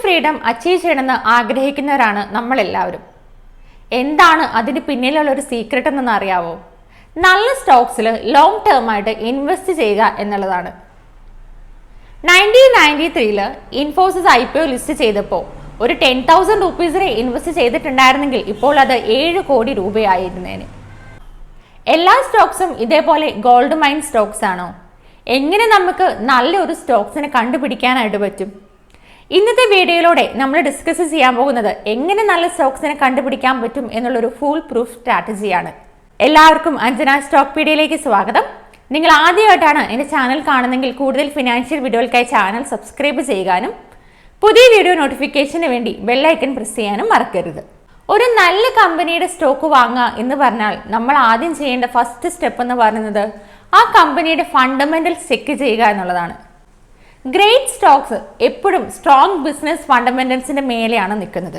Freedom achieve ചെയ്യണമെന്ന് ആഗ്രഹിക്കുന്നവരാണ് നമ്മളെല്ലാവരും. എന്താണ് അതിന് പിന്നിലുള്ള ഒരു സീക്രട്ട് എന്നൊന്ന് അറിയാവോ? നല്ല സ്റ്റോക്സിൽ ലോങ് ടേം ആയിട്ട് ഇൻവെസ്റ്റ് ചെയ്യുക എന്നുള്ളതാണ്. 1993 ഇൻഫോസിസ് IPO ലിസ്റ്റ് ചെയ്തപ്പോൾ ഒരു 10,000 റുപ്പീസിനെ ഇൻവെസ്റ്റ് ചെയ്തിട്ടുണ്ടായിരുന്നെങ്കിൽ ഇപ്പോൾ അത് 7 കോടി രൂപയായിരുന്നേന്. എല്ലാ സ്റ്റോക്സും ഇതേപോലെ ഗോൾഡ് മൈൻ സ്റ്റോക്സ് ആണോ? എങ്ങനെ നമുക്ക് നല്ലൊരു സ്റ്റോക്സിനെ കണ്ടുപിടിക്കാനായിട്ട് പറ്റും? ഇന്നത്തെ വീഡിയോയിലൂടെ നമ്മൾ ഡിസ്കസ് ചെയ്യാൻ പോകുന്നത് എങ്ങനെ നല്ല സ്റ്റോക്സിനെ കണ്ടുപിടിക്കാൻ പറ്റും എന്നുള്ളൊരു ഫുൾ പ്രൂഫ് സ്ട്രാറ്റജിയാണ്. എല്ലാവർക്കും അഞ്ജന സ്റ്റോക്ക്പീഡിയയിലേക്ക് സ്വാഗതം. നിങ്ങൾ ആദ്യമായിട്ടാണ് എൻ്റെ ചാനൽ കാണുന്നെങ്കിൽ കൂടുതൽ ഫിനാൻഷ്യൽ വീഡിയോകൾക്കായി ചാനൽ സബ്സ്ക്രൈബ് ചെയ്യാനും പുതിയ വീഡിയോ നോട്ടിഫിക്കേഷന് വേണ്ടി ബെല്ലൈക്കൺ പ്രസ് ചെയ്യാനും മറക്കരുത്. ഒരു നല്ല കമ്പനിയുടെ സ്റ്റോക്ക് വാങ്ങുക എന്ന് പറഞ്ഞാൽ നമ്മൾ ആദ്യം ചെയ്യേണ്ട ഫസ്റ്റ് സ്റ്റെപ്പ് എന്ന് പറയുന്നത് ആ കമ്പനിയുടെ ഫണ്ടമെന്റൽസ് ചെക്ക് ചെയ്യുക എന്നുള്ളതാണ്. ഗ്രേറ്റ് സ്റ്റോക്സ് എപ്പോഴും സ്ട്രോങ് ബിസിനസ് ഫണ്ടമെന്റൽസിന്റെ മേലെയാണ് നിൽക്കുന്നത്.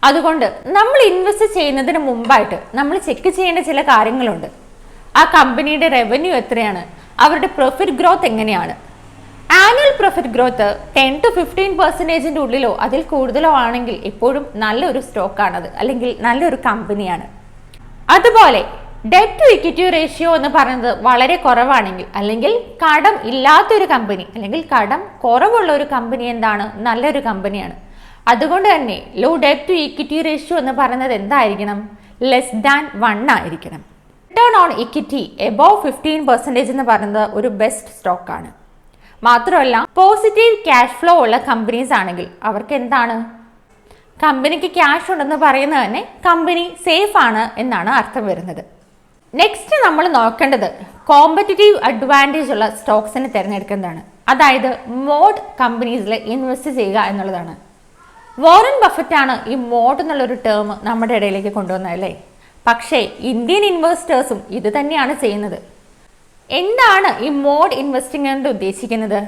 അതുകൊണ്ട് നമ്മൾ ഇൻവെസ്റ്റ് ചെയ്യുന്നതിന് മുമ്പായിട്ട് നമ്മൾ ചെക്ക് ചെയ്യേണ്ട ചില കാര്യങ്ങളുണ്ട്. ആ കമ്പനിയുടെ റവന്യൂ എത്രയാണ്, അവരുടെ പ്രോഫിറ്റ് ഗ്രോത്ത് എങ്ങനെയാണ്. ആനുവൽ പ്രോഫിറ്റ് ഗ്രോത്ത് 10 to 15% ഉള്ളിലോ അതിൽ കൂടുതലോ ആണെങ്കിൽ എപ്പോഴും നല്ലൊരു സ്റ്റോക്കാണത്, അല്ലെങ്കിൽ നല്ലൊരു കമ്പനിയാണ്. അതുപോലെ ഡെറ്റ് ടു ഇക്വിറ്റി റേഷ്യോ എന്ന് പറയുന്നത് വളരെ കുറവാണെങ്കിൽ, അല്ലെങ്കിൽ കടം ഇല്ലാത്തൊരു കമ്പനി, അല്ലെങ്കിൽ കടം കുറവുള്ള ഒരു കമ്പനി എന്താണ്, നല്ലൊരു കമ്പനിയാണ്. അതുകൊണ്ട് തന്നെ low debt to equity ratio എന്ന് പറയുന്നത് എന്തായിരിക്കണം, ലെസ് ദാൻ 1 ആയിരിക്കണം. റിട്ടേൺ ഓൺ ഇക്വിറ്റി എബോവ് 15% എന്ന് പറയുന്നത് ഒരു ബെസ്റ്റ് സ്റ്റോക്കാണ്. മാത്രമല്ല പോസിറ്റീവ് ക്യാഷ് ഫ്ലോ ഉള്ള കമ്പനീസ് ആണെങ്കിൽ അവർക്ക് എന്താണ്, കമ്പനിക്ക് ക്യാഷ് ഉണ്ടെന്ന് പറയുന്നത് തന്നെ കമ്പനി സേഫ് ആണ് എന്നാണ് അർത്ഥം വരുന്നത്. നെക്സ്റ്റ് നമ്മൾ നോക്കേണ്ടത് കോമ്പറ്റിറ്റീവ് അഡ്വാൻറ്റേജ് ഉള്ള സ്റ്റോക്സിനെ തിരഞ്ഞെടുക്കുന്നതാണ്. അതായത് മോഡ് കമ്പനീസിൽ ഇൻവെസ്റ്റ് ചെയ്യുക എന്നുള്ളതാണ്. വോറൻ ബഫറ്റ് ആണ് ഈ മോഡ് എന്നുള്ളൊരു ടേം നമ്മുടെ ഇടയിലേക്ക് കൊണ്ടുവന്നത് അല്ലേ. പക്ഷേ ഇന്ത്യൻ ഇൻവെസ്റ്റേഴ്സും ഇത് തന്നെയാണ് ചെയ്യുന്നത്. എന്താണ് ഈ മോഡ് ഇൻവെസ്റ്റിംഗ് കൊണ്ട് ഉദ്ദേശിക്കുന്നത്?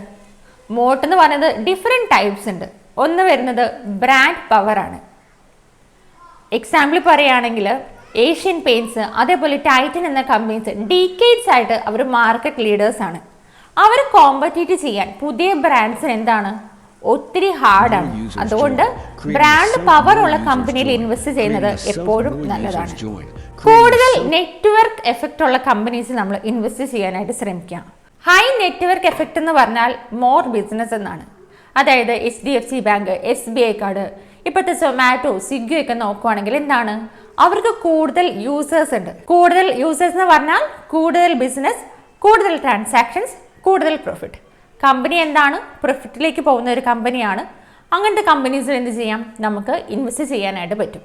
മോഡ് എന്ന് പറയുന്നത് ഡിഫറെൻറ്റ് ടൈപ്സ് ഉണ്ട്. ഒന്ന് വരുന്നത് ബ്രാൻഡ് പവർ ആണ്. എക്സാമ്പിൾ പറയുകയാണെങ്കിൽ ഏഷ്യൻ പെയിൻറ്റ്സ്, അതേപോലെ ടൈറ്റൻ എന്ന കമ്പനീസ് ഡീക്കേഡ്സ് ആയിട്ട് അവർ മാർക്കറ്റ് ലീഡേഴ്സ് ആണ്. അവർ കോമ്പറ്റീറ്റ് ചെയ്യാൻ പുതിയ ബ്രാൻഡ്സിന് എന്താണ്, ഒത്തിരി ഹാർഡാണ്. അതുകൊണ്ട് ബ്രാൻഡ് പവർ ഉള്ള കമ്പനിയിൽ ഇൻവെസ്റ്റ് ചെയ്യുന്നത് എപ്പോഴും നല്ലതാണ്. കൂടുതൽ നെറ്റ്വർക്ക് എഫക്റ്റ് ഉള്ള കമ്പനീസ് നമ്മൾ ഇൻവെസ്റ്റ് ചെയ്യാനായിട്ട് ശ്രമിക്കാം. ഹൈ നെറ്റ്വർക്ക് എഫക്റ്റ് എന്ന് പറഞ്ഞാൽ മോർ ബിസിനസ് എന്നാണ്. അതായത് HDFC ബാങ്ക്, SBI കാർഡ്, ഇപ്പോഴത്തെ സൊമാറ്റോ, സ്വിഗ്ഗി ഒക്കെ നോക്കുവാണെങ്കിൽ എന്താണ്, അവർക്ക് കൂടുതൽ യൂസേഴ്സ് ഉണ്ട്. കൂടുതൽ യൂസേഴ്സ് എന്ന് പറഞ്ഞാൽ കൂടുതൽ ബിസിനസ്, കൂടുതൽ ട്രാൻസാക്ഷൻസ്, കൂടുതൽ പ്രോഫിറ്റ്. കമ്പനി എന്താണ്, പ്രോഫിറ്റിലേക്ക് പോകുന്ന ഒരു കമ്പനിയാണ്. അങ്ങനത്തെ കമ്പനീസിൽ എന്ത് ചെയ്യാം, നമുക്ക് ഇൻവെസ്റ്റ് ചെയ്യാനായിട്ട് പറ്റും.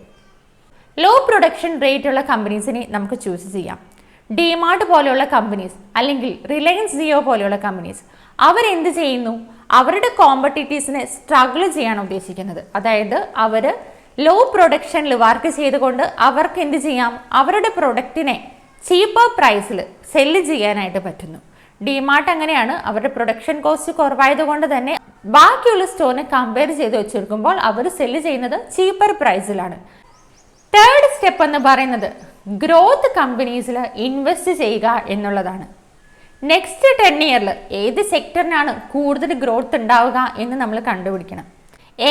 ലോ പ്രൊഡക്ഷൻ റേറ്റ് ഉള്ള കമ്പനീസിനെ നമുക്ക് ചൂസ് ചെയ്യാം. ഡിമാർട്ട് പോലെയുള്ള കമ്പനീസ്, അല്ലെങ്കിൽ റിലയൻസ് ജിയോ പോലെയുള്ള കമ്പനീസ്, അവരെന്ത് ചെയ്യുന്നു, അവരുടെ കോമ്പറ്റീറ്റീവ്സിനെ സ്ട്രഗിൾ ചെയ്യാൻ ഉദ്ദേശിക്കുന്നത്. അതായത് അവർ ലോ പ്രൊഡക്ഷനിൽ വർക്ക് ചെയ്തുകൊണ്ട് അവർക്ക് എന്ത് ചെയ്യാം, അവരുടെ പ്രൊഡക്റ്റിനെ ചീപ്പർ പ്രൈസിൽ സെല്ല് ചെയ്യാനായിട്ട് പറ്റുന്നു. ഡിമാർട്ട് അങ്ങനെയാണ്. അവരുടെ പ്രൊഡക്ഷൻ കോസ്റ്റ് കുറവായതുകൊണ്ട് തന്നെ ബാക്കിയുള്ള സ്റ്റോറിനെ കമ്പയർ ചെയ്ത് വെച്ചെടുക്കുമ്പോൾ അവർ സെല്ല് ചെയ്യുന്നത് ചീപ്പർ പ്രൈസിലാണ്. തേർഡ് സ്റ്റെപ്പ് എന്ന് പറയുന്നത് ഗ്രോത്ത് കമ്പനീസിൽ ഇൻവെസ്റ്റ് ചെയ്യുക എന്നുള്ളതാണ്. നെക്സ്റ്റ് 10 ഇയറിൽ ഏത് സെക്ടറിനാണ് കൂടുതൽ ഗ്രോത്ത് ഉണ്ടാവുക എന്ന് നമ്മൾ കണ്ടുപിടിക്കണം.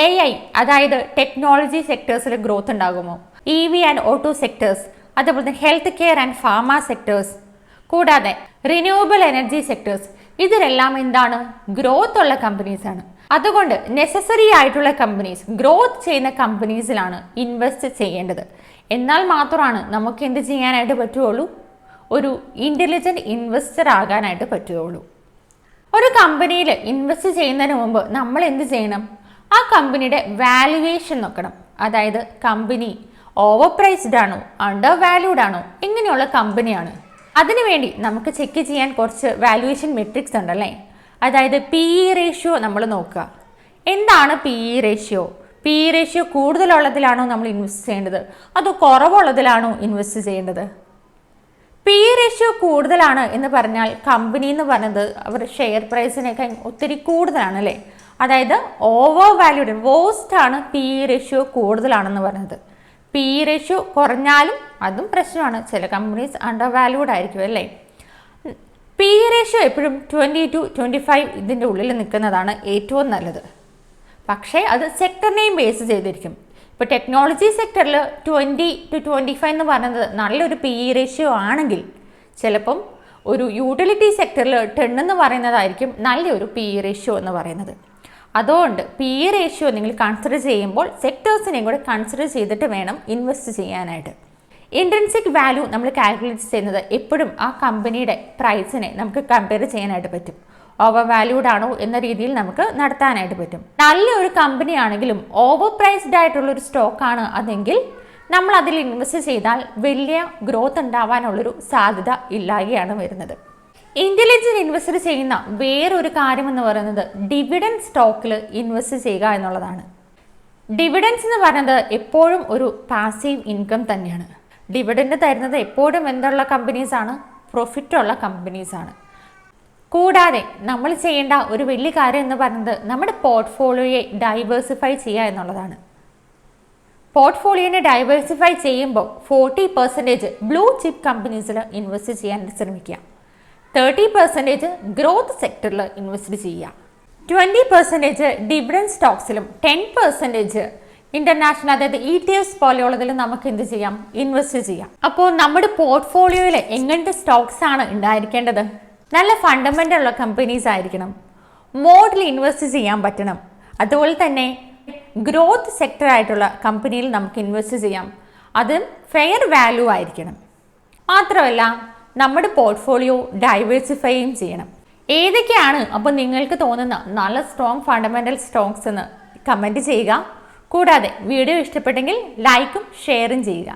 AI, അതായത് ടെക്നോളജി സെക്ടേഴ്സിൽ ഗ്രോത്ത് ഉണ്ടാകുമോ? EV ആൻഡ് ഓട്ടോ സെക്ടേഴ്സ്, അതുപോലെ തന്നെ health care and pharma sectors, കൂടാതെ റിന്യൂവബിൾ എനർജി സെക്ടേഴ്സ്, ഇതിലെല്ലാം എന്താണ്, ഗ്രോത്ത് ഉള്ള കമ്പനീസ് ആണ്. അതുകൊണ്ട് നെസസറി ആയിട്ടുള്ള കമ്പനീസ്, ഗ്രോത്ത് ചെയ്യുന്ന കമ്പനീസിലാണ് ഇൻവെസ്റ്റ് ചെയ്യേണ്ടത്. എന്നാൽ മാത്രമാണ് നമുക്ക് എന്ത് ചെയ്യാനായിട്ട് പറ്റുള്ളൂ, ഒരു ഇൻ്റലിജൻറ്റ് ഇൻവെസ്റ്റർ ആകാനായിട്ട് പറ്റുകയുള്ളൂ. ഒരു കമ്പനിയിൽ ഇൻവെസ്റ്റ് ചെയ്യുന്നതിന് മുമ്പ് നമ്മൾ എന്ത് ചെയ്യണം, ആ കമ്പനിയുടെ വാല്യുവേഷൻ നോക്കണം. അതായത് കമ്പനി ഓവർ പ്രൈസ്ഡ് ആണോ, അണ്ടർ വാല്യൂഡ് ആണോ, ഇങ്ങനെയുള്ള കമ്പനിയാണ്. അതിനുവേണ്ടി നമുക്ക് ചെക്ക് ചെയ്യാൻ കുറച്ച് വാല്യുവേഷൻ മെട്രിക്സ് ഉണ്ടല്ലേ. അതായത് PE റേഷ്യോ നമ്മൾ നോക്കുക. എന്താണ് PE റേഷ്യോ? PE റേഷ്യോ കൂടുതലുള്ളതിലാണോ നമ്മൾ ഇൻവെസ്റ്റ് ചെയ്യേണ്ടത്, അതോ കുറവുള്ളതിലാണോ ഇൻവെസ്റ്റ് ചെയ്യേണ്ടത്? PE റേഷ്യോ കൂടുതലാണ് എന്ന് പറഞ്ഞാൽ കമ്പനി എന്ന് പറയുന്നത് അവർ ഷെയർ പ്രൈസിനേക്കാൾ ഒത്തിരി കൂടുതലാണ് അല്ലേ. അതായത് ഓവർ വാല്യൂഡ്, വേസ്റ്റ് ആണ് PE റേഷ്യോ കൂടുതലാണെന്ന് പറയുന്നത്. PE റേഷ്യോ കുറഞ്ഞാലും അതും പ്രശ്നമാണ്. ചില കമ്പനീസ് അണ്ടർ വാല്യൂഡ് ആയിരിക്കും അല്ലേ. PE റേഷ്യോ എപ്പോഴും 20 to 25 ഇതിൻ്റെ ഉള്ളിൽ നിൽക്കുന്നതാണ് ഏറ്റവും നല്ലത്. പക്ഷേ അത് സെക്ടറിനെയും ബേസ് ചെയ്തിരിക്കും. ഇപ്പോൾ ടെക്നോളജി സെക്ടറിൽ 20-25 എന്ന് പറയുന്നത് നല്ലൊരു PE റേഷ്യോ ആണെങ്കിൽ ചിലപ്പം ഒരു യൂട്ടിലിറ്റി സെക്ടറിൽ 10 എന്ന് പറയുന്നതായിരിക്കും നല്ലൊരു PE റേഷ്യോ എന്ന് പറയുന്നത്. അതുകൊണ്ട് PE റേഷ്യോ നിങ്ങൾ കൺസിഡർ ചെയ്യുമ്പോൾ സെക്ടേഴ്സിനെയും കൂടെ കൺസിഡർ ചെയ്തിട്ട് വേണം ഇൻവെസ്റ്റ് ചെയ്യാനായിട്ട്. ഇൻട്രിൻസിക് വാല്യൂ നമ്മൾ കാൽക്കുലേറ്റ് ചെയ്യുന്നത് എപ്പോഴും ആ കമ്പനിയുടെ പ്രൈസിനെ നമുക്ക് കമ്പയർ ചെയ്യാനായിട്ട് പറ്റും. ഓവർ വാല്യൂഡ് ആണോ എന്ന രീതിയിൽ നമുക്ക് നടത്താനായിട്ട് പറ്റും. നല്ലൊരു കമ്പനി ആണെങ്കിലും ഓവർ പ്രൈസ്ഡ് ആയിട്ടുള്ള ഒരു സ്റ്റോക്കാണ് അതെങ്കിൽ നമ്മൾ അതിൽ ഇൻവെസ്റ്റ് ചെയ്താൽ വലിയ ഗ്രോത്ത് ഉണ്ടാവാനുള്ളൊരു സാധ്യത ഇല്ലാതെയാണ് വരുന്നത്. ഇന്റലിജന്റ് ഇൻവെസ്റ്റർ ചെയ്യുന്ന വേറൊരു കാര്യം എന്ന് പറയുന്നത് ഡിവിഡൻഡ് സ്റ്റോക്കിൽ ഇൻവെസ്റ്റ് ചെയ്യുക എന്നുള്ളതാണ്. ഡിവിഡൻസ് എന്ന് പറയുന്നത് എപ്പോഴും ഒരു പാസീവ് ഇൻകം തന്നെയാണ്. ഡിവിഡൻഡ് തരുന്നത് എപ്പോഴും എന്തുള്ള കമ്പനീസാണ്? പ്രോഫിറ്റുള്ള കമ്പനീസാണ്. കൂടാതെ നമ്മൾ ചെയ്യേണ്ട ഒരു വലിയ കാര്യം എന്ന് പറയുന്നത് നമ്മുടെ പോർട്ട്ഫോളിയോയെ ഡൈവേഴ്സിഫൈ ചെയ്യുക എന്നുള്ളതാണ്. പോർട്ട്ഫോളിയോനെ ഡൈവേഴ്സിഫൈ ചെയ്യുമ്പോൾ 40% ബ്ലൂ ചിപ്പ് കമ്പനീസിൽ ഇൻവെസ്റ്റ് ചെയ്യാൻ ശ്രമിക്കുക, 30% ഗ്രോത്ത് സെക്ടറിൽ ഇൻവെസ്റ്റ് ചെയ്യുക, 20% ഡിവിഡൻഡ് സ്റ്റോക്സിലും 10% ഇന്റർനാഷണൽ അതായത് ETFs പോലെയുള്ളതിൽ നമുക്ക് എന്ത് ചെയ്യാം? ഇൻവെസ്റ്റ് ചെയ്യാം. അപ്പോൾ നമ്മുടെ പോർട്ട്ഫോളിയോയിൽ എങ്ങനത്തെ സ്റ്റോക്സ് ആണ് ഉണ്ടായിരിക്കേണ്ടത്? നല്ല ഫണ്ടമെൻ്റൽ ഉള്ള കമ്പനീസ് ആയിരിക്കണം, മോഡിൽ ഇൻവെസ്റ്റ് ചെയ്യാൻ പറ്റണം, അതുപോലെ തന്നെ ഗ്രോത്ത് സെക്ടർ ആയിട്ടുള്ള കമ്പനിയിൽ നമുക്ക് ഇൻവെസ്റ്റ് ചെയ്യാം, അത് ഫെയർ വാല്യൂ ആയിരിക്കണം. മാത്രമല്ല നമ്മുടെ പോർട്ട്ഫോളിയോ ഡൈവേഴ്സിഫൈയും ചെയ്യണം. ഏതൊക്കെയാണ് അപ്പോൾ നിങ്ങൾക്ക് തോന്നുന്ന നല്ല സ്ട്രോങ് ഫണ്ടമെൻ്റൽ സ്റ്റോക്സ് എന്ന് കമൻറ്റ് ചെയ്യുക. കൂടാതെ വീഡിയോ ഇഷ്ടപ്പെട്ടെങ്കിൽ ലൈക്കും ഷെയറും ചെയ്യുക.